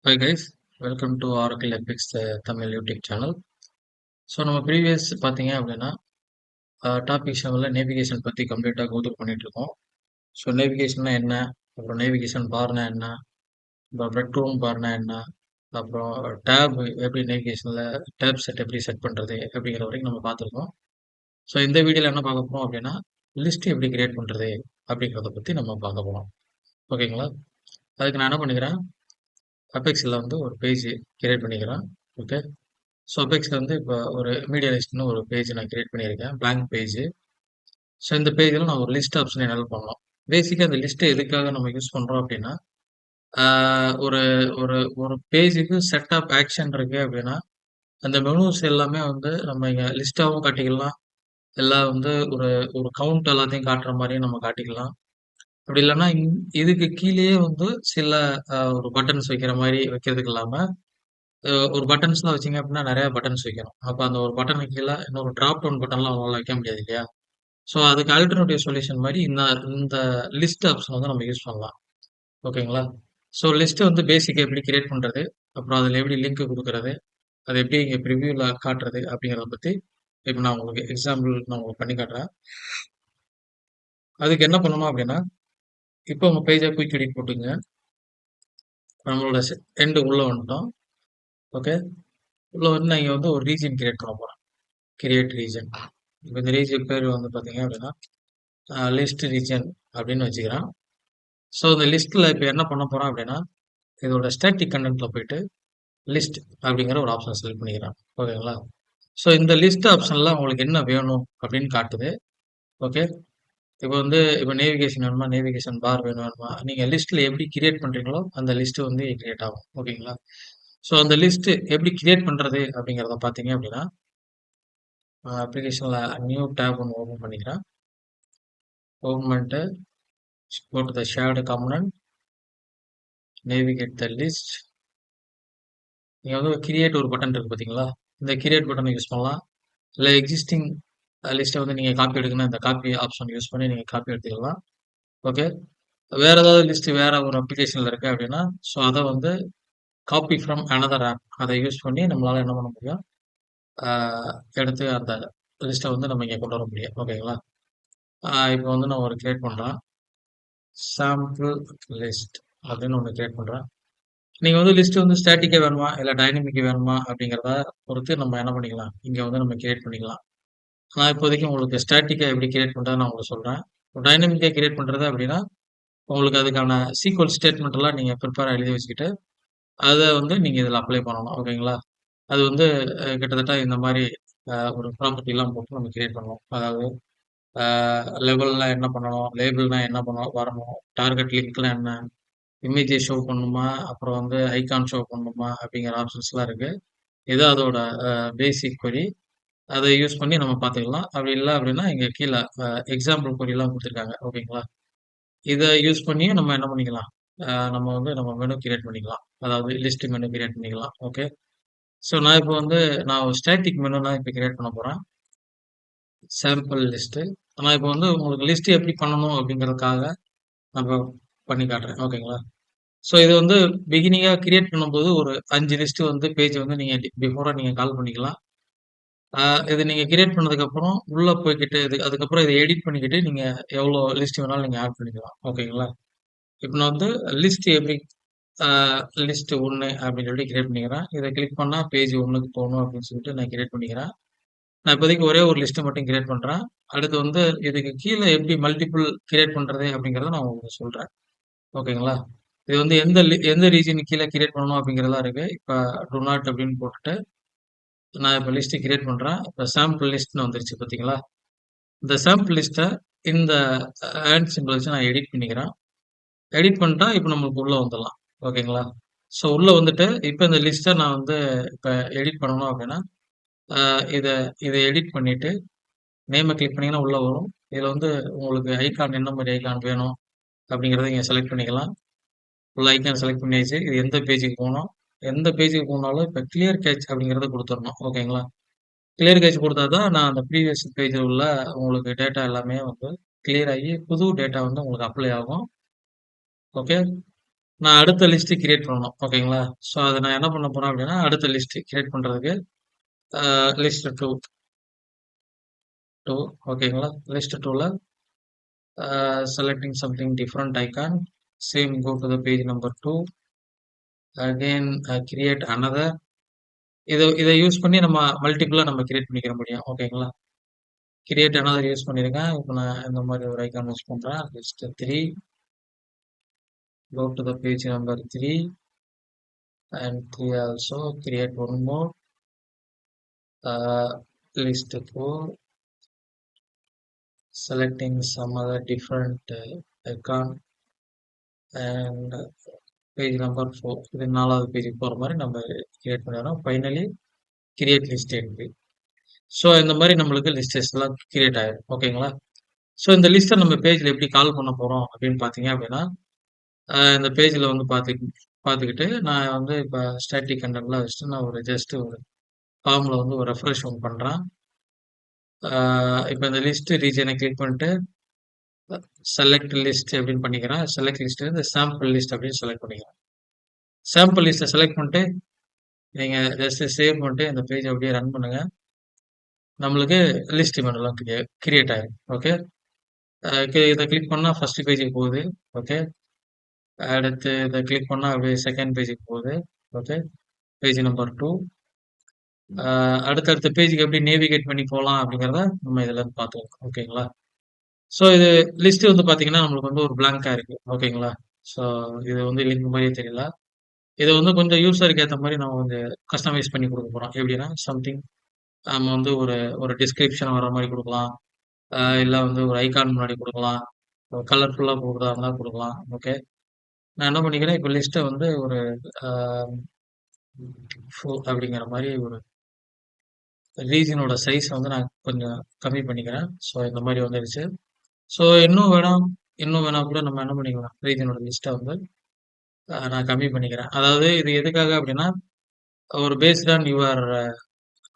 Hi guys, welcome to Oracle Epics Tamil YouTube channel. So நம்ம previous பார்த்தீங்க அப்படின்னா topic செவனில் நேவிகேஷன் பற்றி கம்ப்ளீட்டாக கோத்ரூ பண்ணிட்டு இருக்கோம். ஸோ நேவிகேஷன்னா என்ன, அப்புறம் நேவிகேஷன் பார்னா என்ன, அப்புறம் பிரெட் ரூம் பார்னா என்ன, அப்புறம் டேப் எப்படி நேவிகேஷனில் டேப் செட் எப்படி செட் பண்ணுறது அப்படிங்கிற வரைக்கும் நம்ம பார்த்துருக்கோம். ஸோ இந்த வீடியோவில் என்ன பார்க்க போகிறோம் அப்படின்னா லிஸ்ட் எப்படி கிரியேட் பண்ணுறது அப்படிங்கிறத பற்றி நம்ம பார்க்க போகிறோம். ஓகேங்களா? அதுக்கு நான் என்ன பண்ணிக்கிறேன், அபெக்ஸில் வந்து ஒரு பேஜ் கிரியேட் பண்ணிக்கிறேன். ஓகே, ஸோ அபெக்ஸில் வந்து இப்போ ஒரு மீடியா லிஸ்ட்னு ஒரு பேஜ் நான் கிரியேட் பண்ணியிருக்கேன், blank பேஜ். ஸோ இந்த பேஜில் நான் ஒரு லிஸ்ட் ஆப்ஷன் எனேபிள் பண்ணலாம். பேசிக்காக அந்த லிஸ்ட்டை எதுக்காக நம்ம யூஸ் பண்ணுறோம் அப்படின்னா, ஒரு ஒரு ஒரு பேஜுக்கு செட் ஆஃப் ஆக்ஷன் இருக்கு அப்படின்னா, அந்த மெனூஸ் எல்லாமே வந்து நம்ம இங்கே லிஸ்ட்டாகவும் காட்டிக்கலாம், எல்லாம் வந்து ஒரு ஒரு கவுண்ட் எல்லாத்தையும் காட்டுற மாதிரியும் நம்ம காட்டிக்கலாம். அப்படி இல்லைன்னா இதுக்கு கீழேயே வந்து சில ஒரு பட்டன்ஸ் வைக்கிற மாதிரி வைக்கிறதுக்கு இல்லாமல் ஒரு பட்டன்ஸ்லாம் வச்சீங்க அப்படின்னா நிறைய பட்டன்ஸ் வைக்கணும். அப்போ அந்த ஒரு பட்டனுக்கு கீழே இன்னொரு டிராப் டவுன் பட்டன்லாம் அவங்களால வைக்க முடியாது இல்லையா? ஸோ அதுக்கு ஆல்டர்னேட்டிவ் சொல்யூஷன் மாதிரி இந்த இந்த லிஸ்ட் ஆப்ஷன் வந்து நம்ம யூஸ் பண்ணலாம். ஓகேங்களா? ஸோ லிஸ்ட் வந்து பேசிக்காக எப்படி கிரியேட் பண்ணுறது, அப்புறம் அதில் எப்படி லிங்க் கொடுக்கறது, அதை எப்படி இங்கே ப்ரிவியூவில் காட்டுறது அப்படிங்கிறத பற்றி இப்போ நான் உங்களுக்கு எக்ஸாம்பிள் நான் உங்களுக்கு பண்ணி காட்டுறேன். அதுக்கு என்ன பண்ணணும் அப்படின்னா, இப்போ உங்கள் பேஜை குயிக் எடிட் போட்டுங்க. நம்மளோட எண்டு உள்ளே வந்துட்டோம். ஓகே, உள்ளே வந்து நான் இங்கே வந்து ஒரு ரீஜன் கிரியேட் பண்ண போகிறேன். Create region. இப்போ இந்த ரீஜன் பேர் வந்து பார்த்தீங்க அப்படின்னா லிஸ்ட் ரீஜன் அப்படின்னு வச்சுக்கிறேன். ஸோ இந்த லிஸ்ட்டில் இப்போ என்ன பண்ண போகிறோம் அப்படின்னா, இதோட ஸ்டாட்டிக் கண்டென்ட்டில் போயிட்டு லிஸ்ட் அப்படிங்கிற ஒரு ஆப்ஷன் செலக்ட் பண்ணிக்கிறேன். ஓகேங்களா? ஸோ இந்த லிஸ்ட் ஆப்ஷனில் உங்களுக்கு என்ன வேணும் அப்படின்னு காட்டுது. ஓகே, இப்போ வந்து இப்போ நேவிகேஷன் வேணுமா, நேவிகேஷன் பார் வேணுமா, நீங்கள் லிஸ்ட்டில் எப்படி கிரியேட் பண்ணுறீங்களோ அந்த லிஸ்ட்டு வந்து கிரியேட் ஆகும். ஓகேங்களா? ஸோ அந்த லிஸ்ட்டு எப்படி கிரியேட் பண்ணுறது அப்படிங்கிறத பார்த்தீங்க அப்படின்னா, அப்ளிகேஷனில் நியூ டேப் ஒன்று ஓப்பன் பண்ணிக்கிறேன். ஓப்பன் பண்ணிட்டு go to the shared component, navigate the list. நீங்கள் வந்து கிரியேட் ஒரு பட்டன் இருக்குது பார்த்தீங்களா, இந்த கிரியேட் பட்டனை யூஸ் பண்ணலாம். இல்லை எக்ஸிஸ்டிங் லிஸ்ட்டை வந்து நீங்கள் காப்பி எடுக்கணும், இந்த காப்பி ஆப்ஷன் யூஸ் பண்ணி நீங்கள் காப்பி எடுத்துக்கலாம். ஓகே, வேறு ஏதாவது லிஸ்ட்டு வேறு ஒரு அப்ளிகேஷனில் இருக்குது அப்படின்னா, ஸோ அதை வந்து காப்பி ஃப்ரம் another ஆப் அதை யூஸ் பண்ணி நம்மளால் என்ன பண்ண முடியும், எடுத்து அந்த லிஸ்ட்டை வந்து நம்ம இங்கே கொண்டு வர முடியும். ஓகேங்களா? இப்போ வந்து நான் ஒரு கிரியேட் பண்ணுறேன், சாம்பிள் லிஸ்ட் அப்படின்னு ஒன்று கிரியேட் பண்ணுறேன். நீங்கள் வந்து லிஸ்ட் வந்து ஸ்டாட்டிக்காக வேணுமா இல்லை டைனமிக் வேணுமா அப்படிங்கிறத பொறுத்து நம்ம என்ன பண்ணிக்கலாம், இங்கே வந்து நம்ம கிரியேட் பண்ணிக்கலாம். நான் இப்போதைக்கு உங்களுக்கு ஸ்டாட்டிக்காக எப்படி கிரியேட் பண்ணுறது நான் உங்களுக்கு சொல்கிறேன். டைனமிக்காக கிரியேட் பண்ணுறது அப்படின்னா, உங்களுக்கு அதுக்கான சீக்வல் ஸ்டேட்மெண்ட் எல்லாம் நீங்கள் ப்ரிப்பேராக எழுதி வச்சுக்கிட்டு அதை வந்து நீங்கள் இதில் அப்ளை பண்ணணும். ஓகேங்களா? அது வந்து கிட்டத்தட்ட இந்த மாதிரி ஒரு ப்ராப்பர்ட்டிலாம் போட்டு நம்ம கிரியேட் பண்ணணும். அதாவது லெவல்லாம் என்ன பண்ணணும், லேபிள்னா என்ன பண்ணணும் வரணும், டார்கெட் லிங்க்லாம் என்ன, இமேஜை ஷோ பண்ணணுமா, அப்புறம் வந்து ஐகான் ஷோ பண்ணணுமா அப்படிங்கிற ஆப்ஷன்ஸ்லாம் இருக்குது. இது அதோட பேசிக் கொரி. அதை யூஸ் பண்ணி நம்ம பார்த்துக்கலாம். அப்படி இல்லை அப்படின்னா இங்கே கீழே எக்ஸாம்பிள் கொரியெல்லாம் கொடுத்துருக்காங்க. ஓகேங்களா? இதை யூஸ் பண்ணியும் நம்ம என்ன பண்ணிக்கலாம், நம்ம வந்து நம்ம மெனு கிரியேட் பண்ணிக்கலாம். அதாவது லிஸ்ட் மெனு கிரியேட் பண்ணிக்கலாம். ஓகே, ஸோ நான் இப்போ வந்து நான் ஒரு ஸ்டாட்டிக் மெனு நான் இப்போ கிரியேட் பண்ண போகிறேன், சாம்பிள் லிஸ்ட்டு. நான் இப்போ வந்து உங்களுக்கு லிஸ்ட் எப்படி பண்ணணும் அப்படிங்கிறதுக்காக நம்ம பண்ணி காட்டுறேன். ஓகேங்களா? ஸோ இது வந்து பிகினிங்காக கிரியேட் பண்ணும்போது ஒரு 5 லிஸ்ட்டு வந்து பேஜ் வந்து நீங்கள் பிஃபோராக நீங்கள் கால் பண்ணிக்கலாம். இது நீங்கள் கிரியேட் பண்ணதுக்கப்புறம் உள்ளே போய்க்கிட்டு அதுக்கப்புறம் இதை எடிட் பண்ணிக்கிட்டு நீங்கள் எவ்வளோ லிஸ்ட் வேணாலும் நீங்கள் ஆட் பண்ணிக்கலாம். ஓகேங்களா? இப்போ நான் வந்து லிஸ்ட் எப்படி லிஸ்ட் 1 அப்படின்னு சொல்லிட்டு கிரியேட் பண்ணிக்கிறேன். இதை கிளிக் பண்ணால் பேஜ் 1க்கு போகணும் அப்படின்னு சொல்லிட்டு நான் கிரியேட் பண்ணிக்கிறேன். நான் இப்போதைக்கு ஒரே ஒரு லிஸ்ட்டை மட்டும் கிரியேட் பண்ணுறேன். அடுத்து வந்து இதுக்கு கீழே எப்படி மல்டிபிள் கிரியேட் பண்ணுறது அப்படிங்கிறத நான் உங்களுக்கு சொல்கிறேன். ஓகேங்களா? இது வந்து எந்த ரீஜனுக்கு கீழே கிரியேட் பண்ணணும் அப்படிங்கிறதெல்லாம் இருக்குது. இப்போ டு நாட் அப்படின்னு போட்டுட்டு நான் இப்போ லிஸ்ட்டு கிரியேட் பண்ணுறேன். இப்போ சாம்பிள் லிஸ்ட்னு வந்துருச்சு பார்த்தீங்களா? இந்த சாம்பிள் லிஸ்ட்டை இந்த ஆண்ட் சிம்பிள் வச்சு நான் எடிட் பண்ணிக்கிறேன். எடிட் பண்ணிட்டா இப்போ நம்மளுக்கு உள்ளே வந்துடலாம். ஓகேங்களா? ஸோ உள்ளே வந்துட்டு இப்போ இந்த லிஸ்ட்டை நான் வந்து இப்போ எடிட் பண்ணணும் அப்படின்னா இதை இதை எடிட் பண்ணிவிட்டு நேமை கிளிக் பண்ணிங்கன்னா உள்ளே வரும். இதில் வந்து உங்களுக்கு ஐகான் என்ன மாதிரி ஐகான் வேணும் அப்படிங்கிறத இங்கே செலக்ட் பண்ணிக்கலாம். ஃபுல் ஐக்கான் செலக்ட் பண்ணியாச்சு. இது எந்த பேஜுக்கு போகணும், எந்த பேஜுக்கு போனாலும் இப்போ கிளியர் கேட்ச் அப்படிங்கிறத கொடுத்துடணும். ஓகேங்களா? கிளியர் கேட்ச் கொடுத்தா தான் நான் அந்த ப்ரீவியஸ் பேஜில் உள்ள உங்களுக்கு டேட்டா எல்லாமே வந்து கிளியர் ஆகி புது டேட்டா வந்து உங்களுக்கு அப்ளை ஆகும். ஓகே, நான் அடுத்த லிஸ்ட் கிரியேட் பண்ணணும். ஓகேங்களா? ஸோ அத நான் என்ன பண்ண போறேன் அப்படின்னா, அடுத்த லிஸ்ட் கிரியேட் பண்றதுக்கு லிஸ்ட் 2 ஓகேங்களா? லிஸ்ட் 2ல selecting something different icon. Same go to the page number 2. Again create another. இத யூஸ் பண்ணி நம்ம மல்டிபிளா நம்ம கிரியேட் பண்ணிக்கிற முடியும். ஓகேங்களா? கிரியேட் another யூஸ் பண்ணியிருக்கேன். இப்போ நான் இந்த மாதிரி ஒரு ஐகான் யூஸ் பண்றேன். List 3. Go to the page number 3 and 3 also create one more. List 4. Selecting some other different icon and page number 4 இது 4வது பேஜுக்கு போற மாதிரி நம்ம கிரியேட் பண்ணிடுறோம். Finally create list entry. So இந்த மாதிரி நம்மளுக்கு லிஸ்டஸ் எல்லாம் கிரியேட் ஆயிடும். ஓகேங்களா? ஸோ இந்த லிஸ்ட்டை நம்ம பேஜில் எப்படி கால் பண்ண போறோம் அப்படின்னு பார்த்தீங்க அப்படின்னா, இந்த பேஜில் வந்து பார்த்துக்கிட்டு நான் வந்து இப்போ ஸ்டாட்டிக் கண்டென்ட்லாம் வச்சுட்டு நான் ஒரு ஜஸ்ட் ஒரு ஃபார்மில் வந்து ஒரு ரெஃப்ரெஷ் ஒன் பண்ணுறேன். இப்போ இந்த லிஸ்ட் ரீஜனை கிளிக் பண்ணிட்டு செலக்ட் லிஸ்ட் அப்படின்னு பண்ணிக்கிறேன். செலக்ட் லிஸ்ட் இந்த சாம்பிள் லிஸ்ட் அப்படின்னு செலக்ட் பண்ணிக்கிறேன். சாம்பிள் லிஸ்ட்டை செலக்ட் பண்ணிட்டு நீங்க ஜஸ்ட் சேவ் பண்ணிட்டு இந்த பேஜ் அப்படியே ரன் பண்ணுங்க. நம்மளுக்கு லிஸ்ட் இமெண்ட்லாம் கிரியேட் ஆயிடும். ஓகே, இதை கிளிக் பண்ணா ஃபர்ஸ்ட் பேஜுக்கு போகுது. ஓகே, அடுத்து இதை கிளிக் பண்ணா அப்படியே செகண்ட் பேஜுக்கு போகுது. Okay, page number 2. அடுத்தடுத்த பேஜுக்கு எப்படி நேவிகேட் பண்ணி போகலாம் அப்படிங்கிறத நம்ம இதுல இருந்து பார்த்துக்கலாம். ஓகேங்களா? ஸோ இது லிஸ்ட் வந்து பாத்தீங்கன்னா நம்மளுக்கு வந்து ஒரு பிளாங்கா இருக்கு. ஓகேங்களா? ஸோ இது வந்து லிங்க் மாதிரியே தெரியல. இதை வந்து கொஞ்சம் யூசருக்கு ஏற்ற மாதிரி நம்ம கொஞ்சம் கஸ்டமைஸ் பண்ணி கொடுக்க போறோம். எப்படின்னா சம்திங் நம்ம வந்து ஒரு ஒரு டிஸ்கிரிப்ஷன் வர மாதிரி கொடுக்கலாம். இல்ல வந்து ஒரு ஐகான் முன்னாடி கொடுக்கலாம். கலர்ஃபுல்லா கொடுக்குறதா இருந்தா கொடுக்கலாம். ஓகே, நான் என்ன பண்ணிக்கிறேன் இப்போ லிஸ்ட்டை வந்து ஒரு அப்படிங்கிற மாதிரி ஒரு ரீஜனோட சைஸ் வந்து நான் கொஞ்சம் கம்மி பண்ணிக்கிறேன். ஸோ இந்த மாதிரி வந்துருச்சு. ஸோ இன்னும் வேணா கூட நம்ம என்ன பண்ணிக்கலாம், ரீஜனோட லிஸ்ட்டை வந்து நான் கம்மி பண்ணிக்கிறேன். அதாவது இது எதுக்காக அப்படின்னா, ஒரு பேஸ்ட் ஆன் யுவர்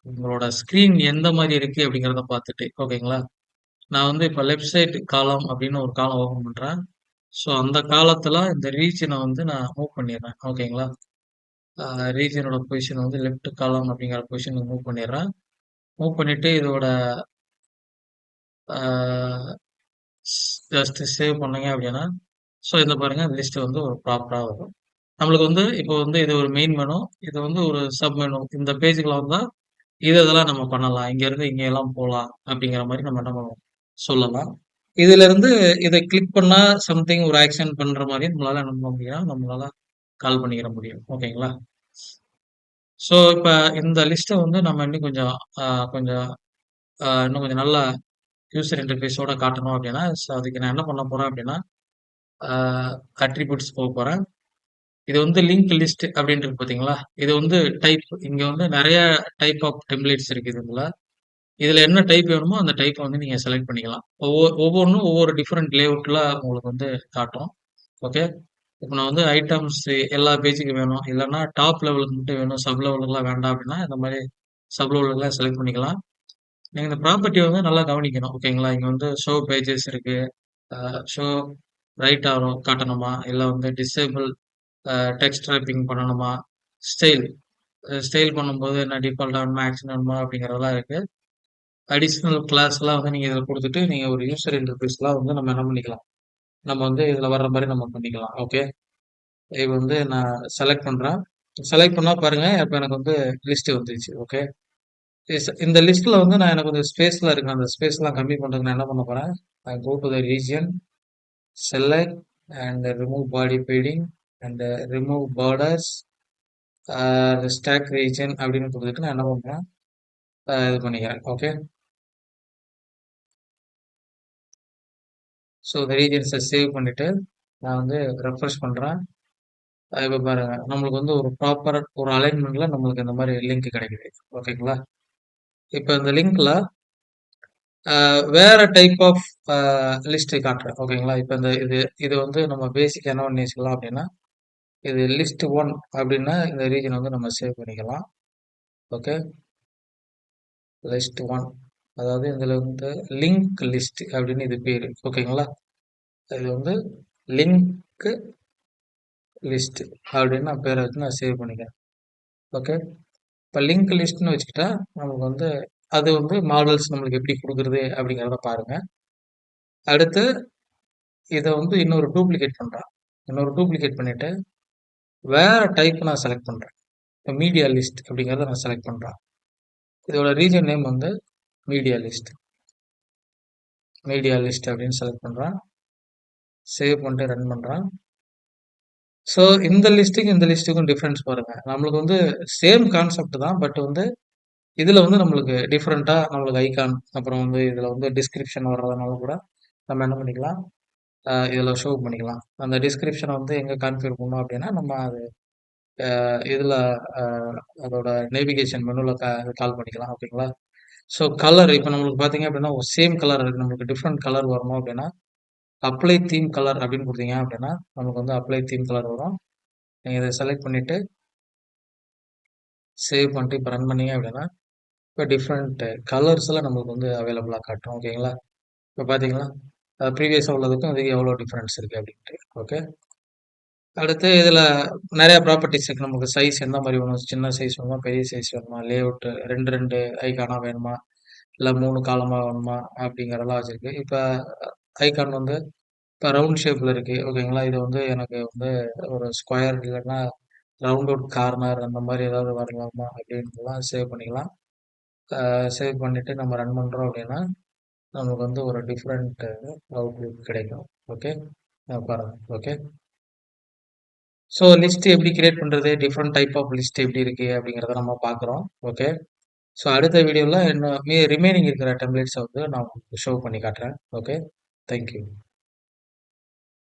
உங்களோட ஸ்க்ரீன் எந்த மாதிரி இருக்கு அப்படிங்கிறத பார்த்துட்டு. ஓகேங்களா? நான் வந்து இப்போ லெஃப்ட் சைடு காலம் அப்படின்னு ஒரு காலம் ஓப்பன் பண்றேன். ஸோ அந்த காலத்துல இந்த ரீஜனை வந்து நான் மூவ் பண்ணிடுறேன். ஓகேங்களா? ரீஜனோட பொசிஷன் வந்து லெஃப்ட் காலம் அப்படிங்கிற பொசிஷனுக்கு மூவ் பண்ணிடுறேன். மூவ் பண்ணிட்டு இதோட ஜஸ்ட் சேவ் பண்ணீங்க அப்படின்னா, ஸோ இந்த பாருங்க லிஸ்ட் வந்து ஒரு ப்ராப்பரா வரும். நம்மளுக்கு வந்து இப்போ வந்து இது ஒரு மெயின் மெனு, இது வந்து ஒரு சப் மெனு. இந்த பேஜுக்குள்ள வந்தா இதெல்லாம் நம்ம பண்ணலாம். இங்க இருந்து இங்க எல்லாம் போலாம் அப்படிங்கிற மாதிரி நம்ம என்ன பண்ணுவோம் சொல்லலாம். இதுல இருந்து இதை கிளிக் பண்ணா சம்திங் ஒரு ஆக்ஷன் பண்ற மாதிரி நம்மளால என்ன பண்ண முடியும், நம்மளால கால் பண்ணிக்கிற முடியும். ஓகேங்களா? ஸோ இப்ப இந்த லிஸ்ட்டை வந்து நம்ம இன்னும் கொஞ்சம் கொஞ்சம் இன்னும் கொஞ்சம் நல்லா யூசர் இன்டர்ஃபேஸோட காட்டணும் அப்படின்னா, ஸோ அதுக்கு நான் என்ன பண்ண போறேன் அப்படின்னா, அட்ரிபியூட்ஸ் போக போறேன். இது வந்து லிங்க் லிஸ்ட் அப்படின்னு இருக்கு பாத்தீங்களா? இது வந்து டைப். இங்க வந்து நிறைய டைப் ஆஃப் டெம்ப்ளேட்ஸ் இருக்கு இதுல. இதுல என்ன டைப் வேணுமோ அந்த டைப்பை வந்து நீங்க செலக்ட் பண்ணிக்கலாம். ஒவ்வொன்றும் ஒவ்வொரு டிஃப்ரெண்ட் லேஅவுட்ல உங்களுக்கு வந்து காட்டும். ஓகே, இப்போ நான் வந்து ஐட்டம்ஸ் எல்லா பேஜுக்கும் வேணும், இல்லைன்னா டாப் லெவலுக்கு மட்டும் வேணும், சப் லெவலுக்குலாம் வேண்டாம் அப்படின்னா இந்த மாதிரி சப் லெவலுக்குலாம் செலக்ட் பண்ணிக்கலாம். நீங்க இந்த ப்ராப்பர்ட்டி வந்து நல்லா கவனிக்கணும். ஓகேங்களா? இங்க வந்து ஷோ பேஜஸ் இருக்கு, ஷோ ரைட் ஆரோ காட்டணுமா, இல்லை வந்து டிசேபிள் டெக்ஸ்ட் ரைப்பிங் பண்ணணுமா, ஸ்டைல் ஸ்டைல் பண்ணும்போது என்ன டிஃபால்ட் வேணுமா, ஆக்ஷன் வேணுமா அப்படிங்கிறதெல்லாம் இருக்கு. அடிஷ்னல் கிளாஸ்லாம் வந்து நீங்க இதில் கொடுத்துட்டு நீங்க ஒரு யூசர் இன்டர்ஃபேஸ்லாம் வந்து நம்ம என்ன பண்ணிக்கலாம், நம்ம வந்து இதுல வர்ற மாதிரி நம்ம பண்ணிக்கலாம். ஓகே, இது வந்து நான் செலக்ட் பண்றேன். செலக்ட் பண்ணா பாருங்க இப்போ எனக்கு வந்து லிஸ்ட் வந்துருச்சு. ஓகே, இந்த லிஸ்ட்ல வந்து நான் எனக்கு கொஞ்சம் ஸ்பேஸ்ல இருக்கு, அந்த ஸ்பேஸ்லாம் கம்மி பண்றதுக்கு நான் என்ன பண்ண போறேன், I go to the region, select and remove body padding and remove borders, stack region அப்படின்னு கொடுத்துட்டு நான் என்ன பண்றேன், இது பண்ணிக்கிறேன். ஓகே, ஸோ இந்த ரீஜன்ஸை சேவ் பண்ணிட்டு நான் வந்து ரெஃப்ரெஷ் பண்றேன். இப்போ பாருங்க நம்மளுக்கு வந்து ஒரு ப்ராப்பர் ஒரு அலைன்மெண்ட்ல நம்மளுக்கு இந்த மாதிரி லிங்க் கிடைக்குது. ஓகேங்களா? இப்போ இந்த லிங்க்ல வேற டைப் ஆஃப் லிஸ்ட் காட்டுறேன். ஓகேங்களா? இப்போ இந்த இது இது வந்து நம்ம பேசிக் என்ன பண்ணி வச்சுக்கலாம் அப்படின்னா, இது லிஸ்ட் 1 அப்படின்னா இந்த ரீஜன் வந்து நம்ம சேவ் பண்ணிக்கலாம். ஓகே, லிஸ்ட் 1 அதாவது இதுல வந்து லிங்க் லிஸ்ட் அப்படின்னு இது பேரு. ஓகேங்களா? இது வந்து லிங்க் லிஸ்ட் அப்படின்னு நான் பேரை வச்சு நான் சேவ் பண்ணிக்கிறேன். ஓகே. இப்போ லிங்க் லிஸ்ட்னு வச்சுக்கிட்டா நமக்கு வந்து அது வந்து மாடல்ஸ் நம்மளுக்கு எப்படி கொடுக்குறது அப்படிங்கிறத பாருங்க. அடுத்து இதை வந்து இன்னொரு டூப்ளிகேட் பண்ணுறேன். இன்னொரு டூப்ளிகேட் பண்ணிட்டு வேற டைப் நான் செலக்ட் பண்ணுறேன். இப்போ மீடியா லிஸ்ட் அப்படிங்கிறத நான் செலக்ட் பண்ணுறேன். இதோட ரீஜன் நேம் வந்து மீடியா லிஸ்ட். மீடியா லிஸ்ட் அப்படின்னு செலக்ட் பண்ணுறேன். சேவ் பண்ணிட்டு ரன் பண்ணுறேன். ஸோ இந்த லிஸ்ட்டுக்கும் இந்த லிஸ்ட்டுக்கும் டிஃப்ரென்ஸ் பாருங்க. நம்மளுக்கு வந்து சேம் கான்செப்ட் தான். பட் வந்து இதில் வந்து நம்மளுக்கு டிஃப்ரெண்ட்டாக நம்மளுக்கு ஐகான் அப்புறம் வந்து இதில் வந்து டிஸ்கிரிப்ஷன் வர்றதுனால கூட நம்ம என்ன பண்ணிக்கலாம், இதில் ஷோ பண்ணிக்கலாம். அந்த டிஸ்கிரிப்ஷனை வந்து எங்கே கான்ஃபிகர் பண்ணோம் அப்படின்னா நம்ம அது இதில் அதோட நேவிகேஷன் மெனுவில் கால் பண்ணிக்கலாம். ஓகேங்களா. ஸோ கலர் இப்போ நம்மளுக்கு பார்த்தீங்க அப்படின்னா சேம் கலர் இருக்குது. நம்மளுக்கு டிஃப்ரெண்ட் கலர் வரணும் அப்படின்னா அப்ளை தீம் கலர் அப்படின்னு கொடுத்தீங்க அப்படின்னா நமக்கு வந்து அப்ளை தீம் கலர் வரும். நீங்கள் இதை செலக்ட் பண்ணிவிட்டு சேவ் பண்ணிட்டு இப்போ ரன் பண்ணீங்க அப்படின்னா இப்போ டிஃப்ரெண்ட் கலர்ஸில் நம்மளுக்கு வந்து அவைலபிளாக காட்டும். ஓகேங்களா. இப்போ பார்த்தீங்களா ப்ரீவியஸாக உள்ளதுக்கும் இதுக்கு எவ்வளோ டிஃப்ரென்ஸ் இருக்குது அப்படின்ட்டு. ஓகே. அடுத்து இதில் நிறையா ப்ராப்பர்ட்டிஸ் இருக்குது. நமக்கு சைஸ் எந்த மாதிரி வேணும், சின்ன சைஸ் வேணுமா பெரிய சைஸ் வேணுமா, லேஅவுட்டு ரெண்டு ரெண்டு ஐக்கானாக வேணுமா இல்லை 3 காலமாக வேணுமா அப்படிங்கிறதெல்லாம் வச்சுருக்கு. இப்போ ஐகான் வந்து இப்போ ரவுண்ட் ஷேப்பில் இருக்குது. ஓகேங்களா. இது வந்து எனக்கு வந்து ஒரு ஸ்கொயர் இல்லைன்னா ரவுண்ட் அவுட் கார்னர் அந்த மாதிரி ஏதாவது வரலாமா அப்படின்ட்டுலாம் சேவ் பண்ணிக்கலாம். சேவ் பண்ணிவிட்டு நம்ம ரன் பண்ணுறோம் அப்படின்னா நமக்கு வந்து ஒரு டிஃப்ரெண்ட் அவுட்லுக் கிடைக்கும். ஓகே. பாருங்க. ஓகே. ஸோ லிஸ்ட் எப்படி கிரியேட் பண்ணுறது, டிஃப்ரெண்ட் டைப் ஆஃப் லிஸ்ட் எப்படி இருக்குது அப்படிங்கிறத நம்ம பார்க்குறோம். ஓகே. ஸோ அடுத்த வீடியோவில் இன்னும் ரிமைனிங் இருக்கிற டெம்ப்ளேட்ஸை வந்து நான் ஷோ பண்ணி காட்டுறேன். ஓகே. தேங்க்யூ.